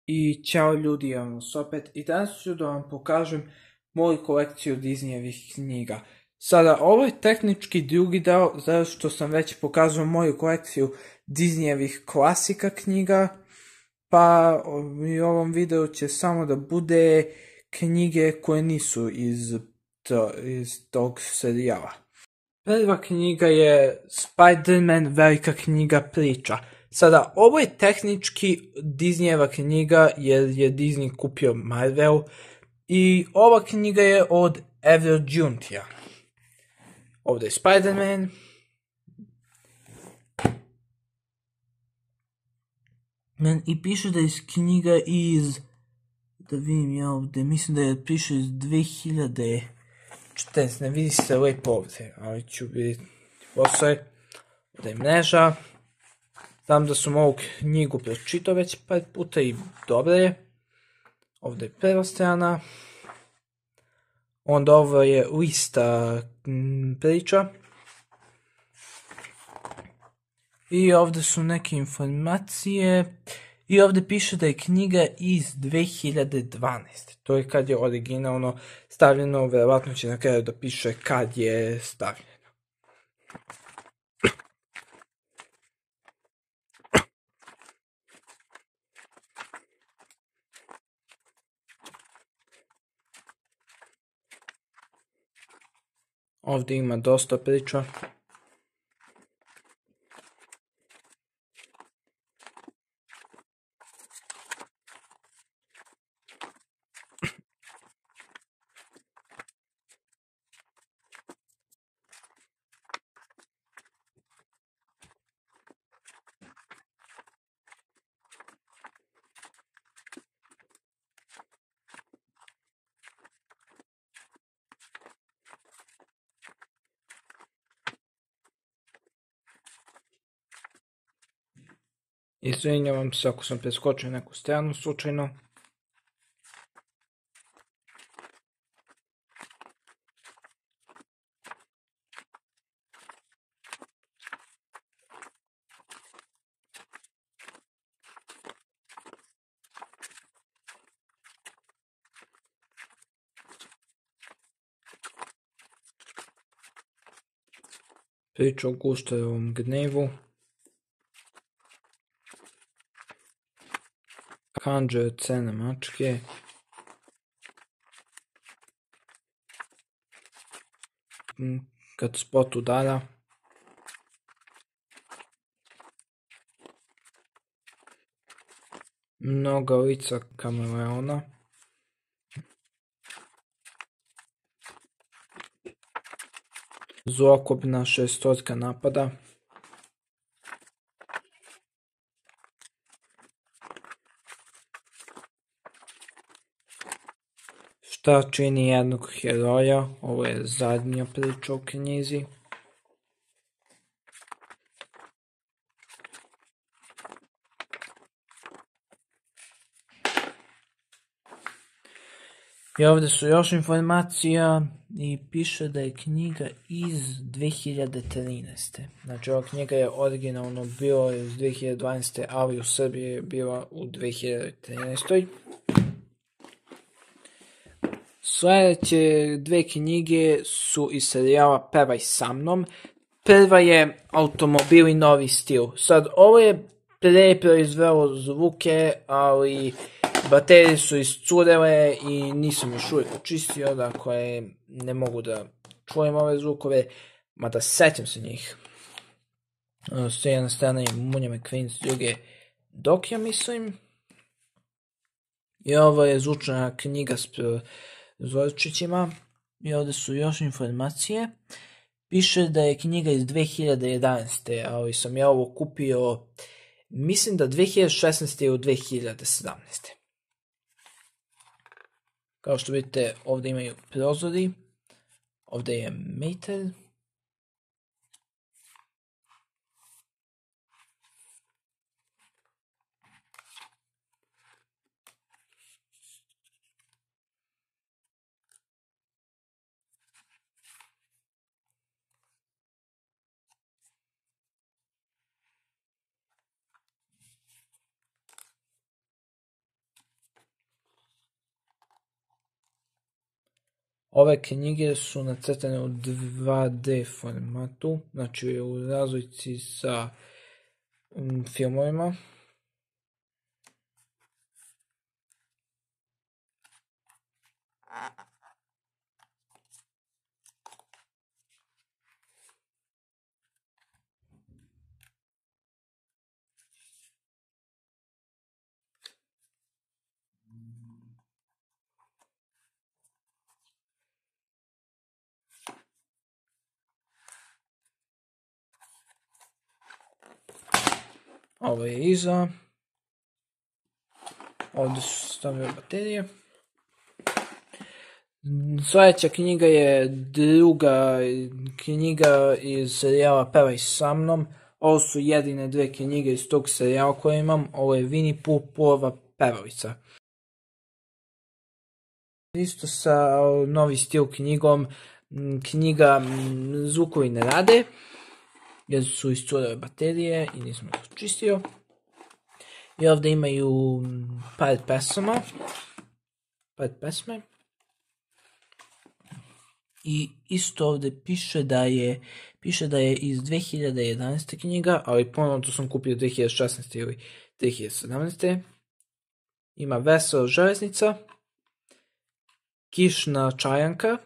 I ćao ljudi, javno s opet i danas ću da vam pokažem moju kolekciju Disneyevih knjiga. Sada, ovo je tehnički drugi deo, zato što sam već pokazao moju kolekciju Disneyevih klasika knjiga, pa u ovom videu će samo da bude knjige koje nisu iz tog serijala. Prva knjiga je Spider-Man velika knjiga priča. Sada, ovo je tehnički Disneyeva knjiga jer je Disney kupio Marvel i ova knjiga je od Ever Giuntija. Ovdje je Spider-Man. I piše da je knjiga iz, da vidim ja ovdje, mislim da je piše iz 2014, ne vidi se lepo ovdje, ali ću vidjeti posle. Ovdje je mreža. Znam da sam ovu knjigu pročitao već par puta i dobro je. Ovdje je prva strana. Onda ovo je lista priča. I ovdje su neke informacije. I ovdje piše da je knjiga iz 2012. To je kad je originalno stavljeno, verovatno će na kraju da piše kad je stavljeno. Ovdje ima dosta priča. Izvinjavam se ako sam preskočio neku stranu slučajno. Priča o Gustavom gnevu. Kanđe od crne mačke. Kad Spot udara. Mnoga lica kameleona. Zlokobna šestorka napada. Šta čini jednog heroja? Ovo je zadnja priča u knjizi. I ovdje su još informacija i piše da je knjiga iz 2013. Znači ova knjiga je originalno bila iz 2012. ali u Srbiji je bila u 2013. Sljedeće dve knjige su iz serijala Pevaj sa mnom. Prva je Automobili novi stil. Sad ovo je pre proizvelo zvuke, ali baterije su iscurele i nisam još uvijek očistio, dakle ne mogu da čujem ove zvukove, mada sećam se njih. S jedne strane je Munja McQueen, s druge Dok, ja mislim. I ovo je zvučna knjiga s zvorčićima. I ovdje su još informacije. Piše da je knjiga iz 2011. ali sam ja ovo kupio, mislim da 2016. ili 2017. Kao što vidite, ovdje imaju prozori. Ovdje je meter. Ove knjige su nacrtane u 2D formatu, znači u razlici sa filmovima. Ovo je iza. Ovdje su stavljene baterije. Sljedeća knjiga je druga knjiga iz serijala Pevaj sa mnom. Ovo su jedine dve knjige iz tog serijala koje imam. Ovo je Winnie Pooh, Poohova pevavica. Isto sa novi stil knjigom. Knjiga Zvukovi ne rade, jer su iscurele baterije i nisam to čistio. I ovdje imaju par pesme. I isto ovdje piše da je iz 2011. knjiga, ali ponovno to sam kupio 2016. ili 2017. Ima Vesela železnica, Kišna čajanka,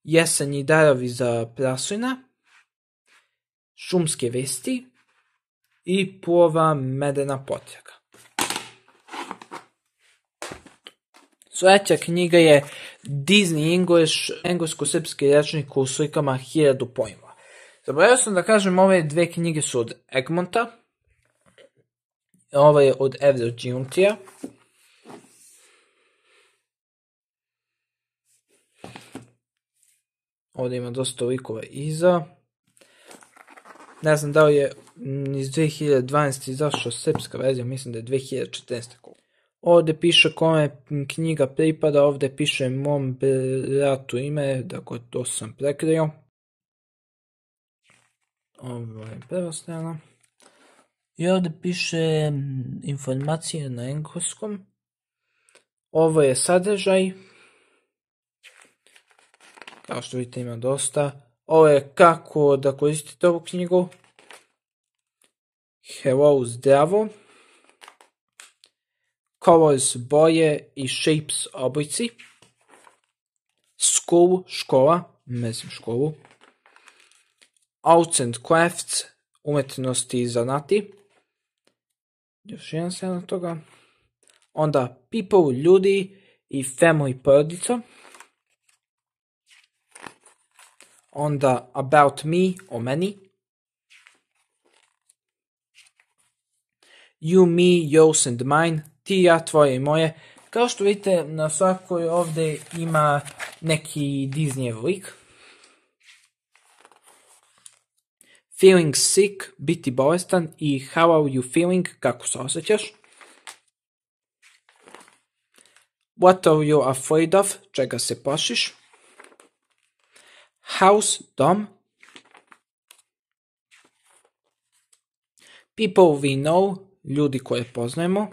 Jesenji darovi za prasujna, Šumske vesti i Poohova medena potraga. Sljedeća knjiga je Disney English, englesko-srpski rečnik u slikama 1000 pojmova. Zaboravio sam da kažem, ove dve knjige su od Egmonta. Ova je od Evra Giuntija. Ovdje ima dosta likova iza. Ne znam da li je iz 2012. izašla srpska verzija, mislim da je 2014. Ovdje piše kome knjiga pripada, ovdje piše mom bratu ime, dakle to sam prekrio. Ovo je prva strana. I ovdje piše informacije na engleskom. Ovo je sadržaj. Kao što vidite ima dosta. Ovo je kako da koristite ovu knjigu. Hello, zdravo. Colors, boje i shapes, oblici. School, škola, mislim školu. Arts and crafts, umetnosti i zanati. Još jedan strana toga. Onda people, ljudi i family, porodica. Onda about me, o meni. You, me, yours and mine. Ti, ja, tvoje i moje. Kao što vidite, na svakoj ovdje ima neki Disneyev lik. Feeling sick, biti bolestan i how are you feeling, kako se osjećaš. What are you afraid of, čega se plašiš. House, dom. People we know, ljudi koje poznajemo.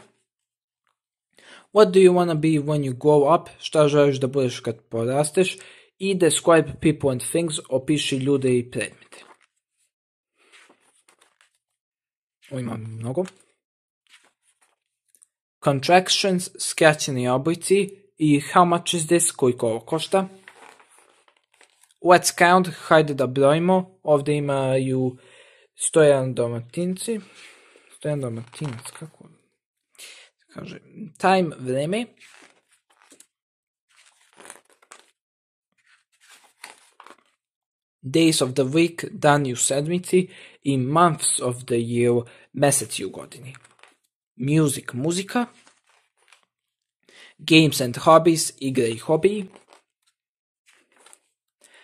What do you want to be when you grow up, šta želiš da budeš kad porasteš. I describe people and things, opiši ljude i predmete. Ovo ima mnogo. Contractions, skraćeni oblici i how much is this, koliko ovo košta. Let's count, hajde da brojimo. Ovdje imaju 101 dalmatinci. 101 dalmatinac, kako? Kaže, time, vreme. Days of the week, dani u sedmici. I months of the year, meseci u godini. Music, muzika. Games and hobbies, igre i hobiji.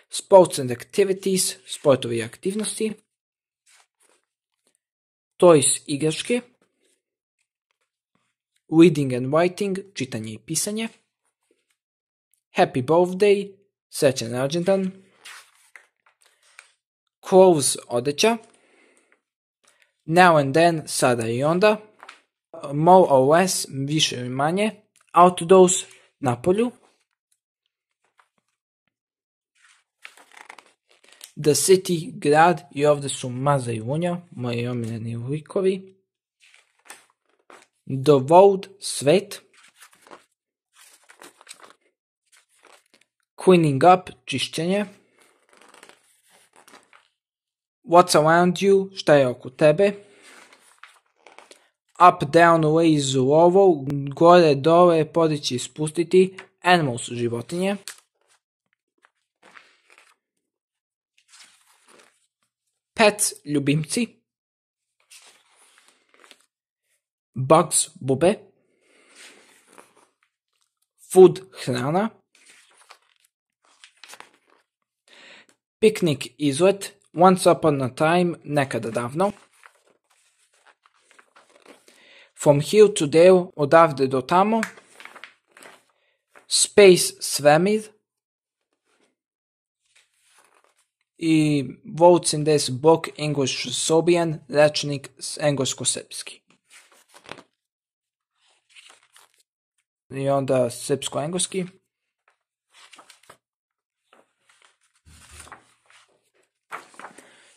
Sports and activities, sportovi i aktivnosti. Toys, igračke. Reading and writing, čitanje i pisanje. Happy birthday, srećan rođendan. Clothes, odeća. Now and then, sada i onda. More or less, više ili manje. Outdoors, na polju. The City, grad, i ovdje su Maza i Vunja, moji omiljeni likovi. The World, svet. Cleaning up, čišćenje. What's around you, šta je oko tebe. Up, down, raise, low, gore, dole, podići, spustiti. Animals, životinje. Pets, ljubimci. Bugs, bube. Food, hrana. Picnic, izlet. Once upon a time, nekada davno. From here to there, odavde do tamo. Space, svemir. I words in this book, English Serbian, rečnik englesko-srpski. I onda srpsko-engleski.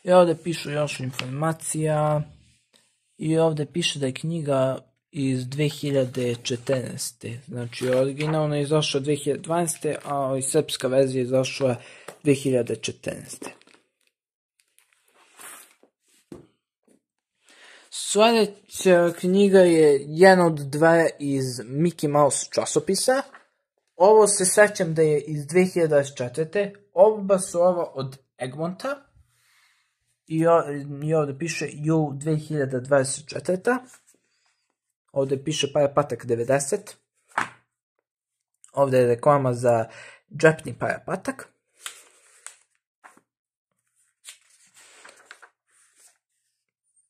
I ovdje pišu još informacija. I ovdje piše da je knjiga iz 2014. Znači originalno je izašla 2012. a i srpska verzija je izašla 2014. Sljedeća knjiga je jedna od dve iz Mickey Mouse časopisa. Ovo se sećam da je iz 2024. Oba su ovo od Egmonta. I ovdje piše jul 2024. Ovdje piše Parapatak 90. Ovdje je reklama za džepni Parapatak.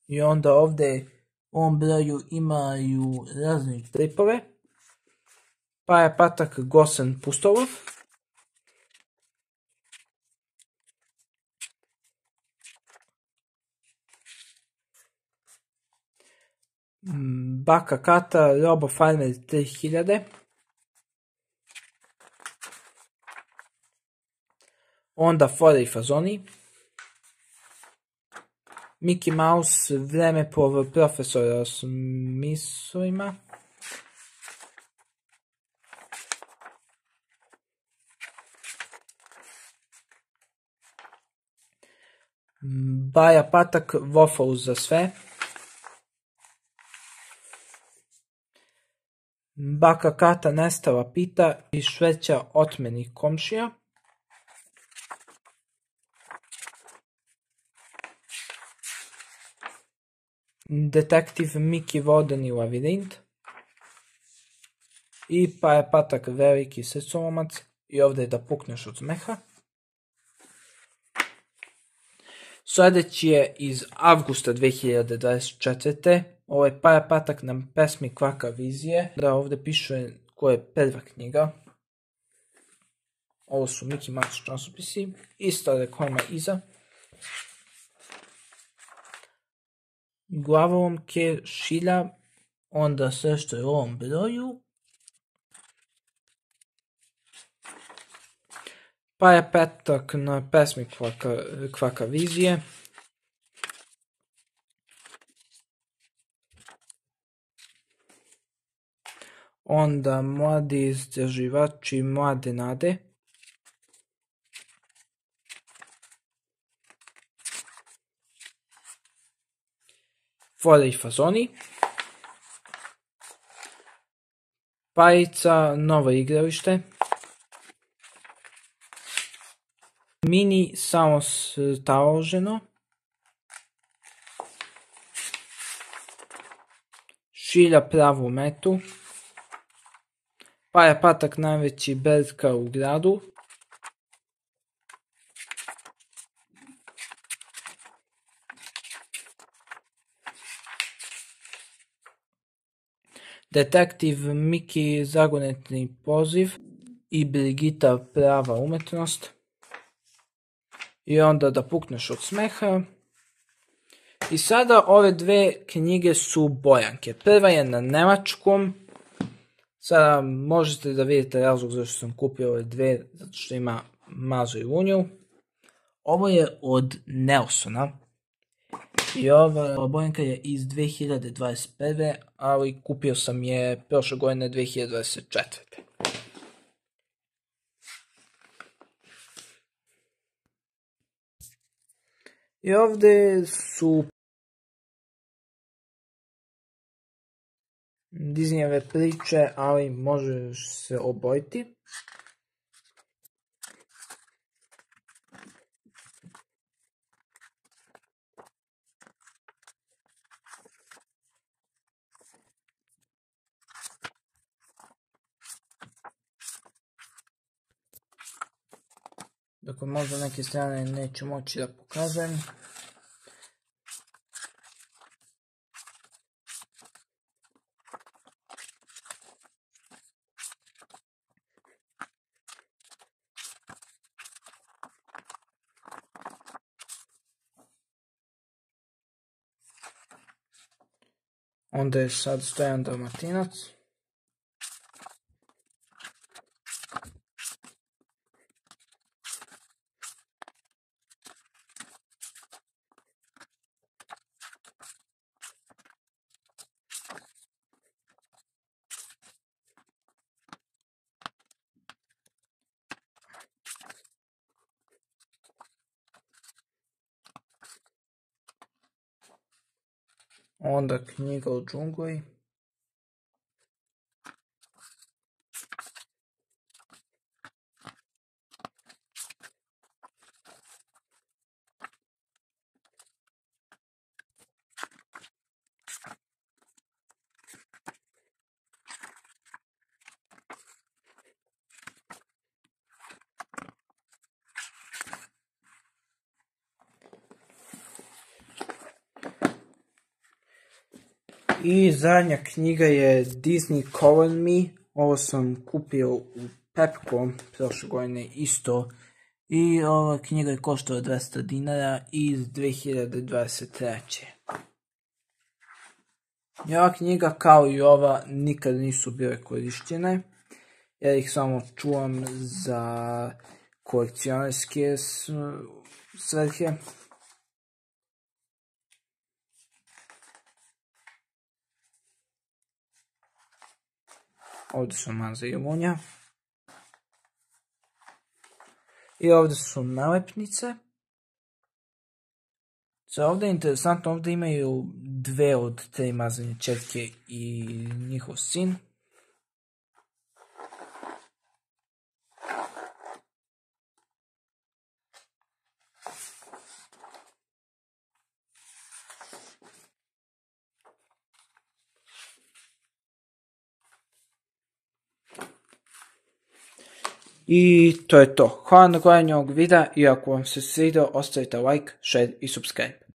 I onda ovdje u ovom broju imaju razne stripove. Parapatak Gosen Pustolov. Baka Kata, Robo Farmer 3000. Onda Fore i fazoni. Mickey Mouse, vreme po profesora s mislima. Baja Patak, Waffle za sve. Baka Kata nestala pita i šveća otmeni komšija. Detektiv Mickey Vodeni lavirint. I Parapatak veliki srcolomac. I ovdje je da pukneš od smeha. Sljedeći je iz avgusta 2024. Ovo je Parapatak na pesmi Kvaka vizije. Da, ovdje piše koja je prva knjiga. Ovo su Mickey Mouse časopisi. Ista reklama iza. Glavolomke, šilja. Onda sve što je u ovom broju. Parapatak na pesmi Kvaka vizije. Onda mladi istraživači mlade nade. Fore i fazoni. Pajica, novo igralište. Mini samostaloženo. Šilja pravu metu. Parapatak najveći berka u gradu. Detektiv Mickey zagonetni poziv i Brigita prava umetnost. I onda da pukneš od smeha. I sada ove dve knjige su bojanke. Prva je na nemačkom. Sada možete da vidite razlog zašto sam kupio ove dve, zato što ima Mazu i Vunju. Ovo je od Nelsona i ova bojanka je iz 2021. ali kupio sam je prošle godine 2024. I ovdje su Disneyjeve priče, ali možeš se obojiti. Dakle, možda neke strane neću moći da pokažem. Onda je sad Stojan Dalmatinac. Onda Knjiga o džungli. I zadnja knjiga je Disney Color Me. Ovo sam kupio u Pepco prošle godine isto. I ova knjiga je koštala $200 iz 2023. I ova knjiga kao i ova nikad nisu bile korišćene. Ja ih samo čuvam za kolekcionarske svrhe. Ovdje su Maza i Lunja. I ovdje su nalepnice. Za ovdje je interesantno, ovdje imaju 2 od 3 Mazine ćerke i njihov sin. I to je to. Hvala na gledanju ovog videa i ako vam se svidio ostavite like, share i subscribe.